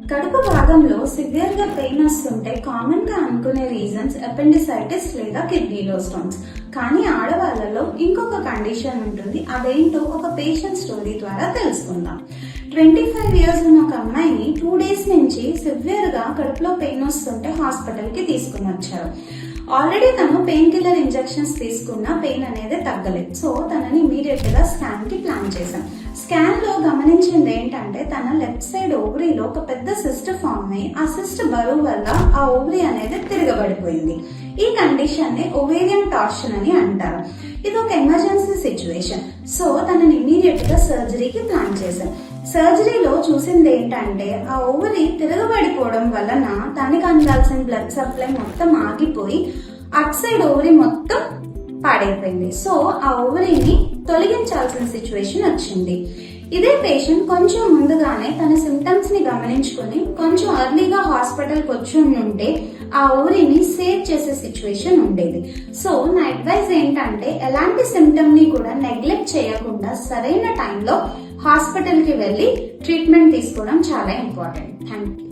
కడుపు భాగంలో సివియర్ గా పెయిన్ వస్తుంటే కామన్ గా అనుకునే రీజన్స్ అపెండిసైటిస్ లేదా కిడ్నీలో స్టోన్స్. కానీ ఆడవాళ్ళలో ఇంకొక కండిషన్ ఉంటుంది. అదేంటో ఒక పేషెంట్ స్టోరీ ద్వారా తెలుసుకుందాం. 25 years ఉన్న ఒక అమ్మాయిని 2 days నుంచి సివియర్ గా కడుపులో పెయిన్ వస్తుంటే హాస్పిటల్ కి తీసుకుని వచ్చారు. ఆల్రెడీ తను పెయిన్ కిల్లర్ ఇంజెక్షన్స్ తీసుకున్న పెయిన్ అనేది తగ్గలేదు. సో తనని ఇమీడియట్ గా స్కాన్ కి ప్లాన్ చేశాం. స్కాన్ లో గమనించింది ఏంటంటే తన లెఫ్ట్ సైడ్ ఓవరీలో ఒక పెద్ద సిస్ట్ ఫామ్ అయ్యి ఆ సిస్ట్ బరువు వల్ల ఆ ఓవరీ అనేది తిరగబడిపోయింది. ఈ కండిషన్ ని ఓవేరియన్ టార్షన్ అని అంటారు. ఇది ఒక ఎమర్జెన్సీ సిచ్యువేషన్. సో తనని ఇమీడియట్ గా సర్జరీకి ప్లాన్ చేశాం. సర్జరీలో చూసింది ఏంటంటే ఆ ఓవరీ తిరగబడిపోవడం వలన తనకి అందాల్సిన బ్లడ్ సప్లై మొత్తం ఆగిపోయి అట్ సైడ్ ఓవరీ మొత్తం పాడైపోయింది. సో ఆ ఓవరీని తొలగించాల్సిన సిచ్యువేషన్ వచ్చింది. ఇదే పేషెంట్ కొంచెం ముందుగానే తన సిమ్టమ్స్ ని గమనించుకుని కొంచెం ఎర్లీగా హాస్పిటల్ కి వచ్చి ఉంటే ఆ ఓవరీని సేవ్ చేసే సిచ్యువేషన్ ఉండేది. సో నా అడ్వైస్ ఏంటంటే ఎలాంటి సిమ్టమ్ ని కూడా నెగ్లెక్ట్ చేయకుండా సరైన టైంలో హాస్పిటల్ కి వెళ్ళి ట్రీట్మెంట్ తీసుకోవడం చాలా ఇంపార్టెంట్. Thank you.